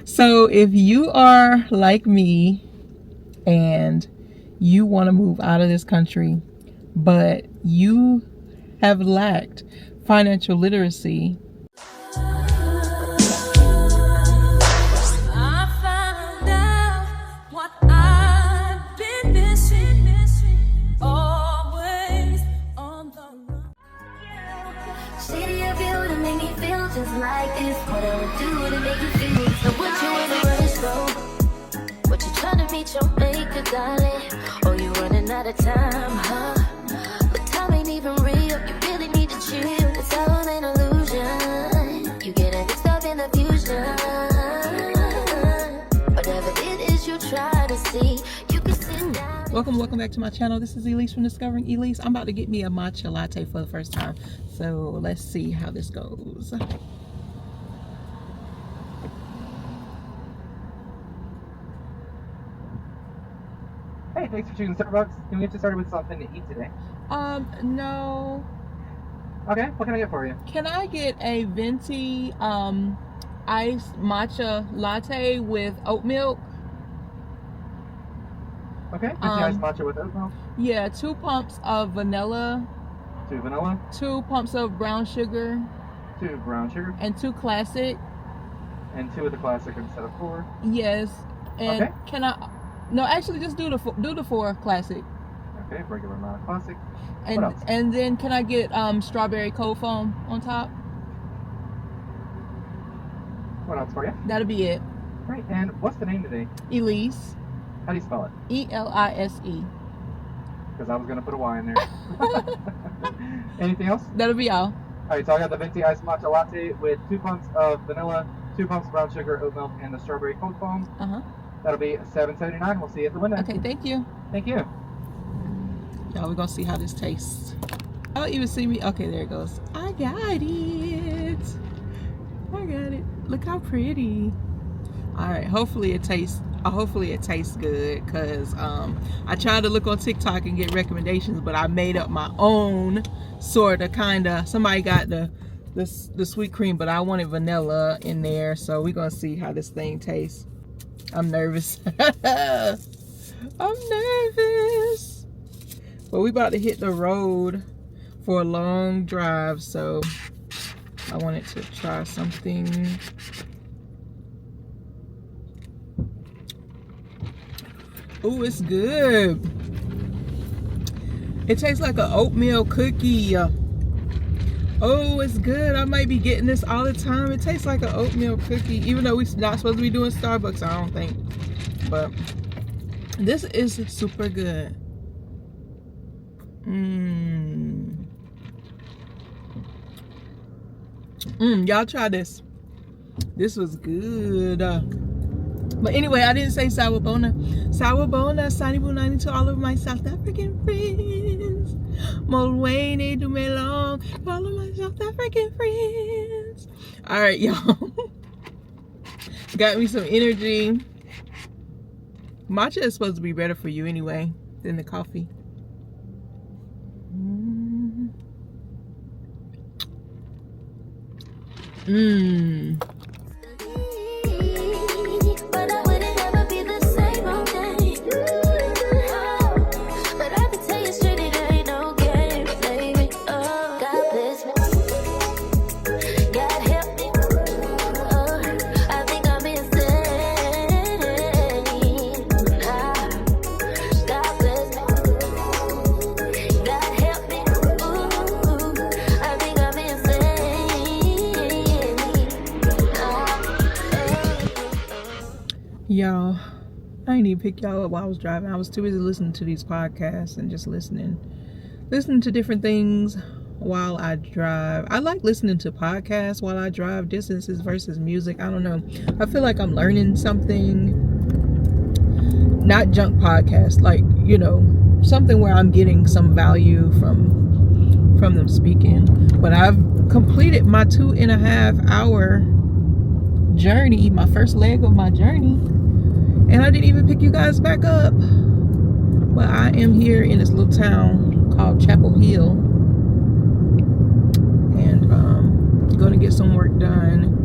So if you are like me and you want to move out of this country, but you have lacked financial literacy, just like this, what I would do to make you feel. So put you in a rush, go. What you trying to meet your maker, darling? Oh, you running out of time, huh? But time ain't even real. You really need to chill. It's all an illusion. You get it mixed up in the fusion. Whatever it is you try to see, you can sit down. Welcome back to my channel. This is Elise from Discovering Elise. I'm about to get me a matcha latte for the first time. So let's see how this goes. Hey, thanks for choosing Starbucks. Can we get you started with something to eat today? No. Okay, what can I get for you? Can I get a venti iced matcha latte with oat milk? Okay, venti iced matcha with oat milk. Yeah, 2 pumps of vanilla. 2 vanilla. 2 pumps of brown sugar. 2 brown sugar. And 2 classic. And 2 of the classic instead of 4. Yes. And okay. Can I? No, actually, just do the 4 classic. Okay, regular amount of classic. And what else? And then can I get strawberry cold foam on top? What else for you? That'll be it. Great. And what's the name today? Elise. How do you spell it? E-L-I-S-E. Because I was going to put a Y in there. Anything else? That'll be all. Alright, so I got the venti iced matcha latte with 2 pumps of vanilla, 2 pumps of brown sugar, oat milk, and the strawberry cold foam. That'll be $7.79. We'll see you at the window. Okay, thank you. Thank you. Y'all, we're gonna see how this tastes. I don't even see me. Okay, there it goes. I got it. I got it. Look how pretty. All right, hopefully it tastes good, because I tried to look on TikTok and get recommendations, but I made up my own sort of kinda. Somebody got the sweet cream, but I wanted vanilla in there, so we're gonna see how this thing tastes. I'm nervous. I'm nervous. But we about to hit the road for a long drive, so I wanted to try something. Oh, it's good. It tastes like an oatmeal cookie. Oh, it's good. I might be getting this all the time. It tastes like an oatmeal cookie, even though we're not supposed to be doing Starbucks, I don't think. But this is super good. Y'all try this. This was good. But anyway, I didn't say Sawubona. Sawubona, Sani Bunani to all of my South African friends. Molwayne do me long to all of my South African friends. Alright, y'all. Got me some energy. Matcha is supposed to be better for you anyway than the coffee. Y'all, I didn't even pick y'all up while I was driving. I was too busy listening to these podcasts and just listening to different things while I drive. I like listening to podcasts while I drive, distances versus music. I don't know. I feel like I'm learning something. Not junk podcasts, like, you know, something where I'm getting some value from them speaking. But I've completed my 2.5 hour journey, my first leg of my journey, and I didn't even pick you guys back up. But I am here in this little town called Chapel Hill, and gonna get some work done.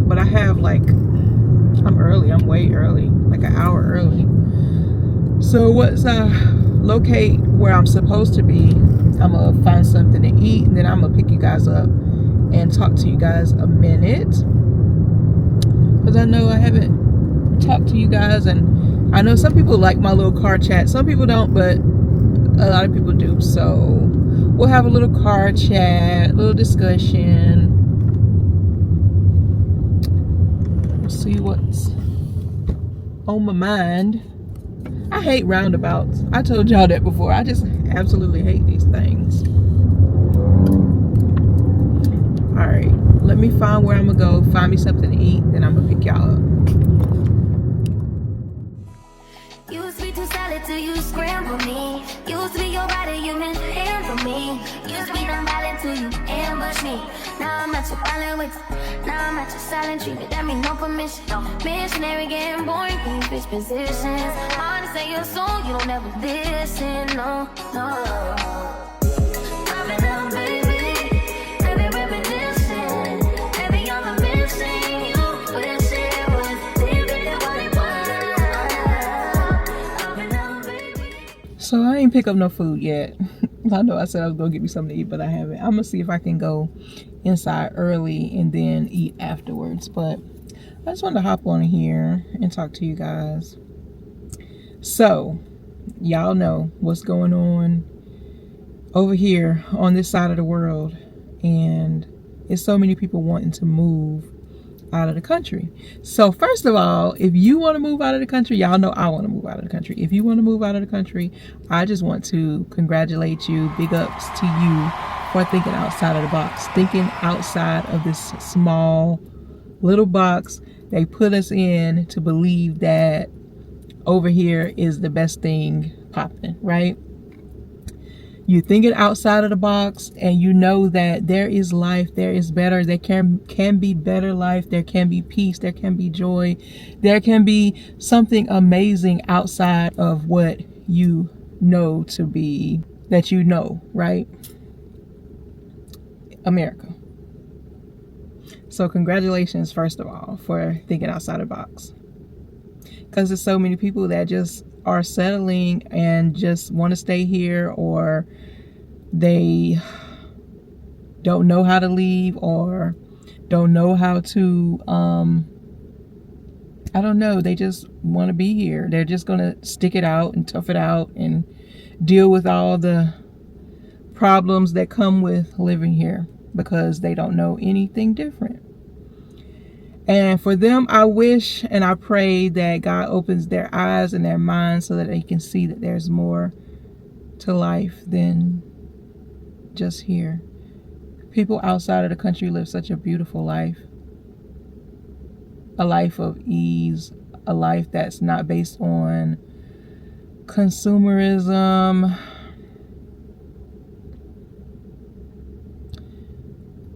But I have like I'm early. I'm way early, like an hour early. So once I locate where I'm supposed to be, I'm gonna find something to eat, and then I'm gonna pick you guys up and talk to you guys a minute, because I know I haven't talked to you guys, and I know some people like my little car chat. Some people don't, but a lot of people do. So we'll have a little car chat, a little discussion. We'll see what's on my mind. I hate roundabouts. I told y'all that before. I just absolutely hate these things. All right, let me find where I'm gonna go, find me something to eat, then I'm gonna pick y'all up. Used to be too solid till you scramble me. Used to be your body, you mishandle me. Used to be non-violent till you ambush me. Now I'm at your violent ways. Now I'm at your silent treatment. That mean no permission. Missionary getting boring, can you switch positions? Hard to say your song, you don't ever listen, no, no. Drop it down, baby. Every reminiscence, every other missing you. Wish it was different what it was. Drop it down, baby. So I ain't pick up no food yet. I know I said I was gonna get me something to eat, but I haven't. I'm gonna see if I can go inside early and then eat afterwards. But I just wanted to hop on here and talk to you guys. So y'all know what's going on over here on this side of the world, and it's so many people wanting to move out of the country. So first of all, if you want to move out of the country, y'all know I want to move out of the country. If you want to move out of the country, I just want to congratulate you. Big ups to you for thinking outside of the box, thinking outside of this small little box they put us in to believe that over here is the best thing popping, right? You're thinking outside of the box, and you know that there is life, there is better, there can be better life, there can be peace, there can be joy, there can be something amazing outside of what you know to be, that you know, right? America. So congratulations, first of all, for thinking outside the box. Because there's so many people that just are settling and just want to stay here, or they don't know how to leave, or don't know how to I don't know, they just want to be here. They're just gonna stick it out and tough it out and deal with all the problems that come with living here, because they don't know anything different. And for them, I wish and I pray that God opens their eyes and their minds so that they can see that there's more to life than just here. People outside of the country live such a beautiful life. A life of ease, a life that's not based on consumerism,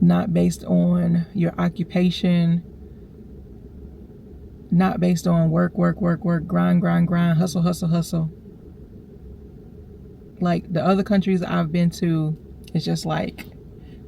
not based on your occupation, not based on work, grind, hustle. Like the other countries I've been to, it's just like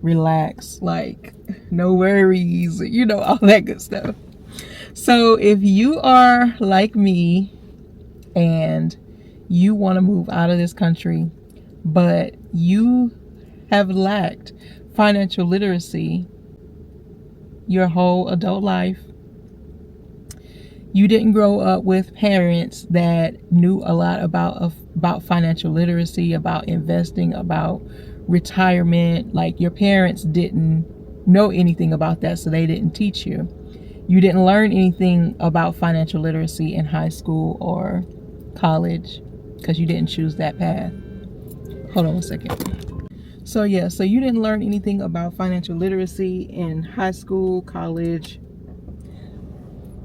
relax, like no worries, you know, all that good stuff. So if you are like me and you want to move out of this country, but you have lacked financial literacy your whole adult life, you didn't grow up with parents that knew a lot about financial literacy, about investing, about retirement. Like your parents didn't know anything about that, so they didn't teach you. You didn't learn anything about financial literacy in high school or college because you didn't choose that path. Hold on one second. So yeah, so you didn't learn anything about financial literacy in high school, college,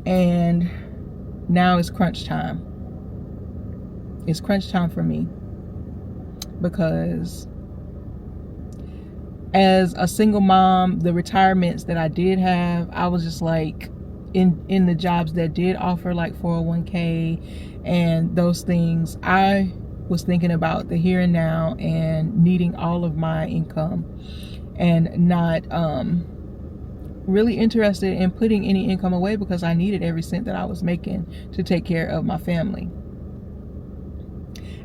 and now it's crunch time. It's crunch time for me, because as a single mom, the retirements that I did have, I was just like in the jobs that did offer like 401k and those things, I was thinking about the here and now and needing all of my income and not really interested in putting any income away because I needed every cent that I was making to take care of my family.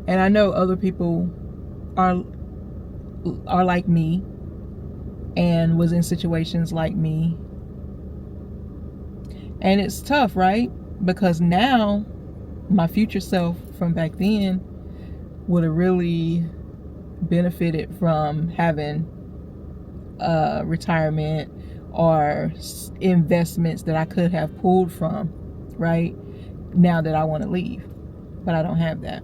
And I know other people are like me and was in situations like me. And it's tough, right? Because now my future self from back then would have really benefited from having retirement or investments that I could have pulled from, right? Now that I want to leave, but I don't have that.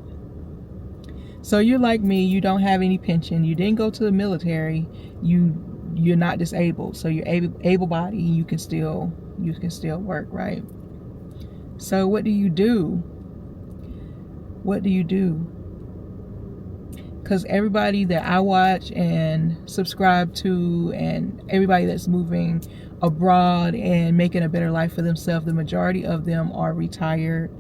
So you're like me, you don't have any pension, you didn't go to the military, you're not disabled, so you're able-bodied, you can still work, right? So what do you do? What do you do? Because everybody that I watch and subscribe to, and everybody that's moving abroad and making a better life for themselves, the majority of them are retired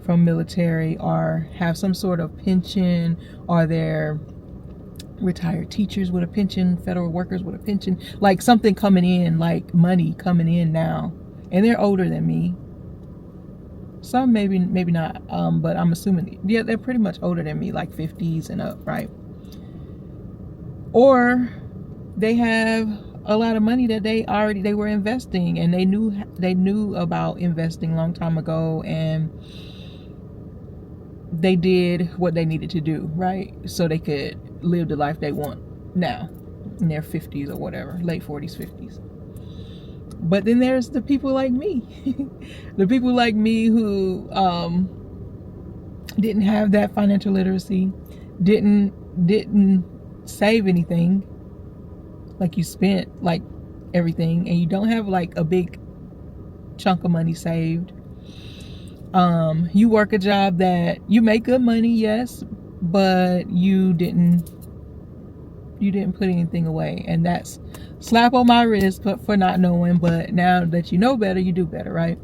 from military or have some sort of pension, or they're retired teachers with a pension, federal workers with a pension, like something coming in, like money coming in now. And they're older than me. Some maybe not, but I'm assuming, yeah, they're pretty much older than me, like 50s and up, right? Or they have a lot of money that they were investing, and they knew about investing a long time ago, and they did what they needed to do, right? So they could live the life they want now in their 50s or whatever, late 40s, 50s. But then there's the people like me, the people like me who didn't have that financial literacy, didn't save anything, like you spent like everything, and you don't have like a big chunk of money saved. You work a job that you make good money, yes, but you didn't put anything away, and that's slap on my wrist but for not knowing. But now that you know better, you do better, right?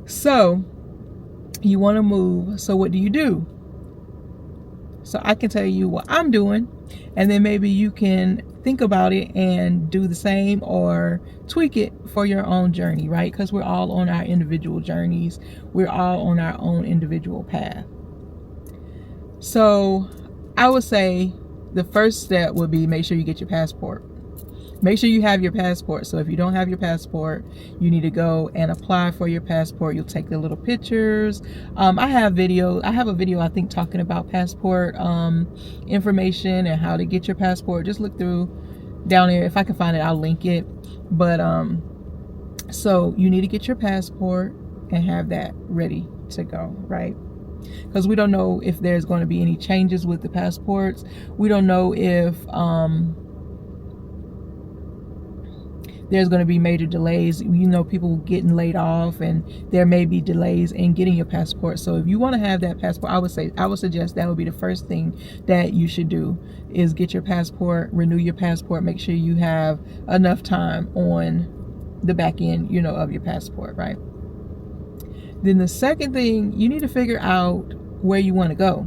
So you want to move, so what do you do? So I can tell you what I'm doing, and then maybe you can think about it and do the same or tweak it for your own journey, right? Because we're all on our individual journeys, we're all on our own individual path. So I would say the first step would be make sure you get your passport. Make sure you have your passport. So if you don't have your passport, you need to go and apply for your passport. You'll take the little pictures. I have a video, I think, talking about passport information and how to get your passport. Just look through down there. If I can find it, I'll link it. But so you need to get your passport and have that ready to go, right? Because we don't know if there's going to be any changes with the passports. We don't know if there's going to be major delays. You know, people getting laid off, and there may be delays in getting your passport. So if you want to have that passport, I would suggest that would be the first thing that you should do, is get your passport, renew your passport, make sure you have enough time on the back end, you know, of your passport, right? Then the second thing, you need to figure out where you want to go.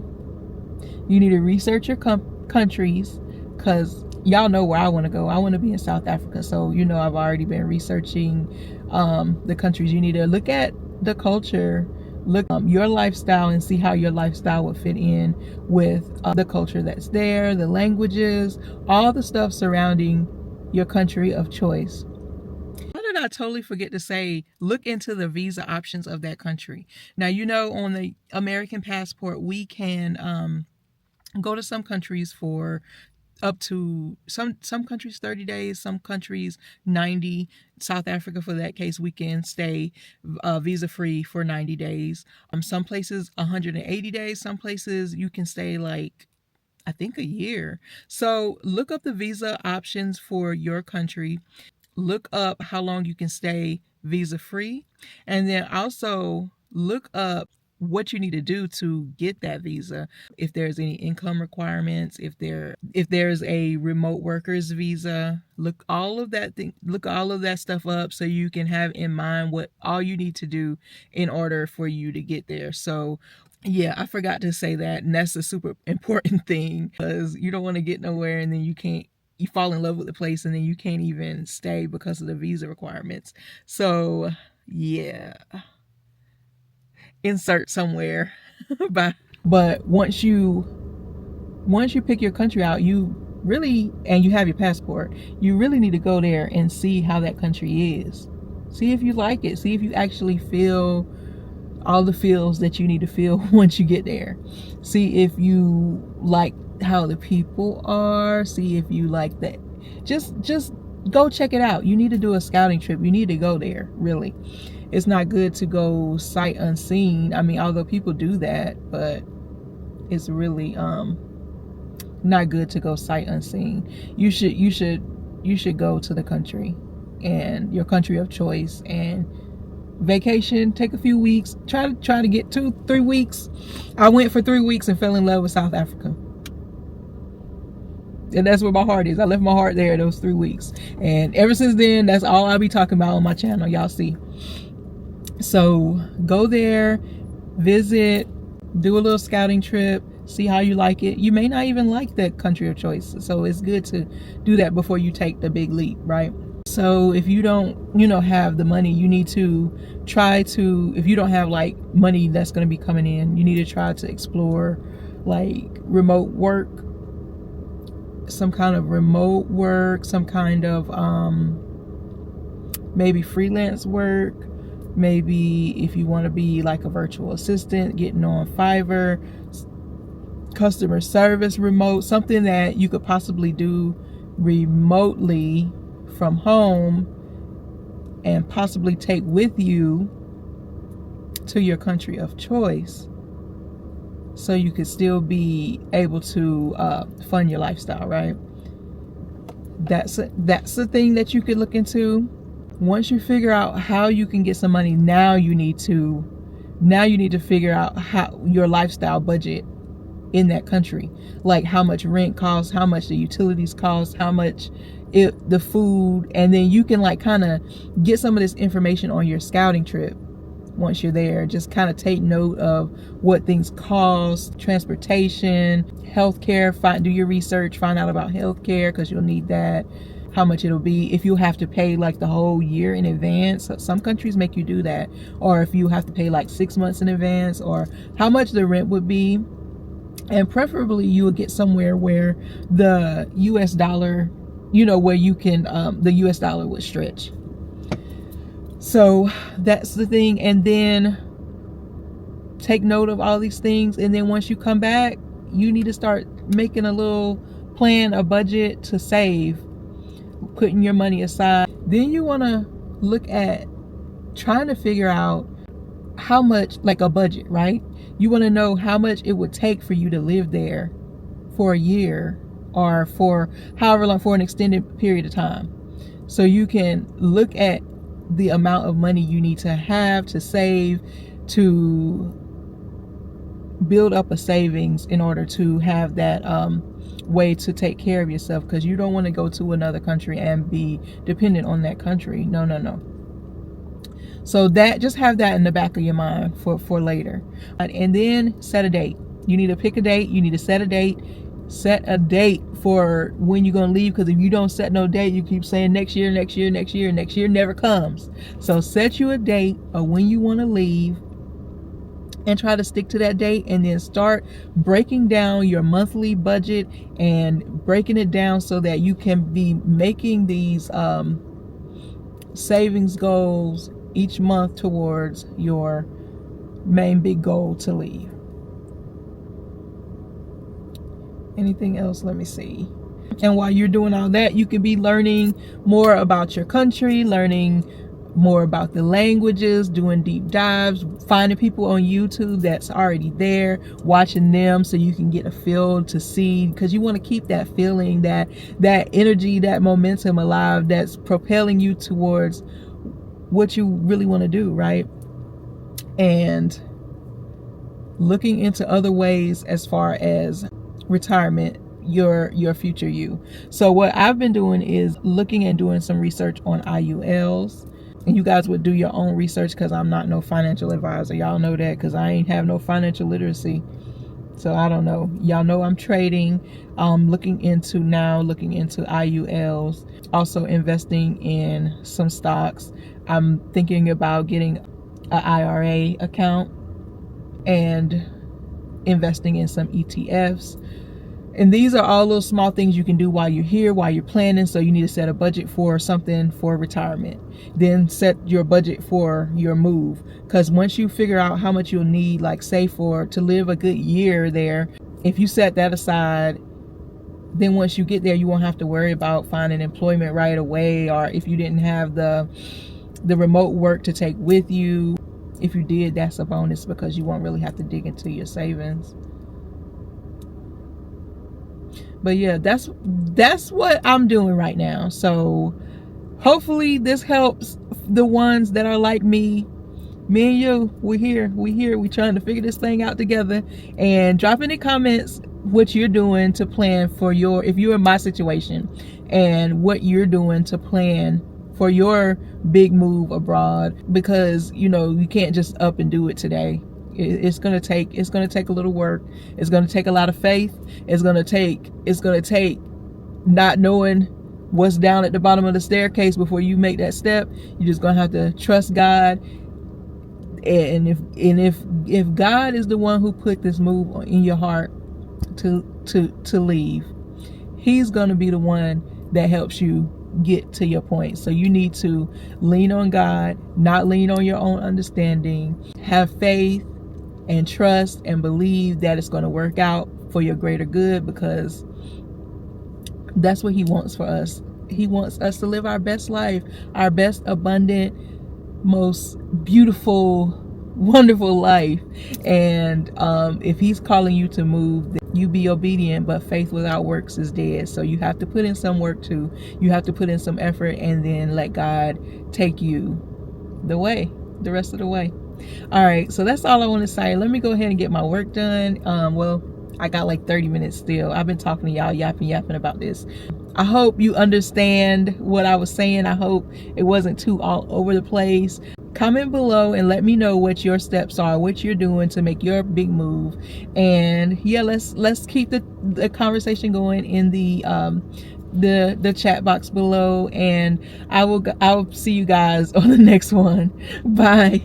You need to research your countries, because y'all know where I want to go. I want to be in South Africa. So, you know, I've already been researching the countries. You need to look at the culture, look your lifestyle, and see how your lifestyle would fit in with the culture that's there, the languages, all the stuff surrounding your country of choice. How did I totally forget to say, look into the visa options of that country. Now, you know, on the American passport, we can go to some countries for up to some countries 30 days, some countries 90. South Africa, for that case, we can stay visa free for 90 days. Some places 180 days, some places you can stay like, I think, a year. So look up the visa options for your country. Look up how long you can stay visa free, and then also look up what you need to do to get that visa. If there's any income requirements, if there's a remote workers visa, look all of that stuff up, so you can have in mind what all you need to do in order for you to get there. So yeah, I forgot to say that, and that's a super important thing, because you don't want to get nowhere and then you can't you fall in love with the place and then you can't even stay because of the visa requirements. So yeah, insert somewhere. But once you pick your country out, you really, and you have your passport, you really need to go there and see how that country is. See if you like it. See if you actually feel all the feels that you need to feel once you get there. See if you like how the people are. See if you like that. Just go check it out. You need to do a scouting trip. You need to go there, really. It's not good to go sight unseen. I mean, although people do that, but it's really not good to go sight unseen. You should go to the country, and your country of choice, and vacation. Take a few weeks. Try to get 2-3 weeks. I went for 3 weeks and fell in love with South Africa, and that's where my heart is. I left my heart there those 3 weeks, and ever since then, that's all I'll be talking about on my channel. Y'all see. So go there, visit, do a little scouting trip, see how you like it. You may not even like that country of choice, so it's good to do that before you take the big leap, right? So if you don't, have the money, you need to try to, if you don't have like money that's going to be coming in, you need to try to explore like remote work, some kind of remote work, some kind of maybe freelance work. Maybe if you want to be like a virtual assistant, getting on Fiverr, customer service remote, something that you could possibly do remotely from home and possibly take with you to your country of choice, so you could still be able to fund your lifestyle, right? That's the thing that you could look into. Once you figure out how you can get some money, now you need to figure out how your lifestyle budget in that country, like how much rent costs, how much the utilities cost, how much the food, and then you can like kind of get some of this information on your scouting trip. Once you're there, just kind of take note of what things cost, transportation, healthcare. Do your research, find out about healthcare, because you'll need that, how much it'll be, if you have to pay like the whole year in advance. Some countries make you do that, or if you have to pay like 6 months in advance, or how much the rent would be. And preferably you would get somewhere where the US dollar, where you can the US dollar would stretch. So that's the thing. And then take note of all these things, and then once you come back, you need to start making a little plan, a budget to save, putting your money aside. Then you want to look at trying to figure out how much, like a budget, right? You want to know how much it would take for you to live there for a year, or for however long, for an extended period of time. So you can look at the amount of money you need to have to save, to build up a savings in order to have that way to take care of yourself, because you don't want to go to another country and be dependent on that country. No. So that, just have that in the back of your mind for later. And then set a date. You need to pick a date. You need to set a date. Set a date for when you're going to leave, because if you don't set no date, you keep saying next year, next year, next year, next year never comes. So set you a date of when you want to leave, and try to stick to that date, and then start breaking down your monthly budget and breaking it down so that you can be making these savings goals each month towards your main big goal to leave. Anything else? Let me see. And while you're doing all that, you can be learning more about your country, learning more about the languages, doing deep dives, finding people on YouTube that's already there, watching them so you can get a feel to see, because you want to keep that feeling, that energy, that momentum alive, that's propelling you towards what you really want to do, right? And looking into other ways as far as retirement, your future you. So what I've been doing is looking and doing some research on IULs. And you guys would do your own research, because I'm not no financial advisor. Y'all know that, because I ain't have no financial literacy. So I don't know. Y'all know I'm trading, looking into IULs, also investing in some stocks. I'm thinking about getting an IRA account and investing in some ETFs. And these are all those small things you can do while you're here, while you're planning. So you need to set a budget for something for retirement. Then set your budget for your move. Because once you figure out how much you'll need, like say to live a good year there, if you set that aside, then once you get there, you won't have to worry about finding employment right away. Or if you didn't have the remote work to take with you. If you did, that's a bonus because you won't really have to dig into your savings. But yeah, that's what I'm doing right now. So hopefully this helps the ones that are like me. Me and you, we're here. We're trying to figure this thing out together. And drop in the comments what you're doing to plan for if you're in my situation, and what you're doing to plan for your big move abroad. Because you can't just up and do it today. It's gonna take a little work. It's gonna take a lot of faith. It's gonna take not knowing what's down at the bottom of the staircase before you make that step. You're just gonna have to trust God. And if God is the one who put this move in your heart to leave, He's gonna be the one that helps you get to your point. So you need to lean on God, not lean on your own understanding. Have faith and trust and believe that it's going to work out for your greater good, because that's what He wants for us. He wants us to live our best life, our best abundant, most beautiful, wonderful life. And if He's calling you to move, then you be obedient. But faith without works is dead. So you have to put in some work too. You have to put in some effort, and then let God take you the rest of the way. All right, so that's all I want to say. Let me go ahead and get my work done. Well, I got like 30 minutes still. I've been talking to y'all, yapping about this. I hope you understand what I was saying. I hope it wasn't too all over the place. Comment below and let me know what your steps are, what you're doing to make your big move. And yeah, let's keep the conversation going in the chat box below. And I'll see you guys on the next one. Bye.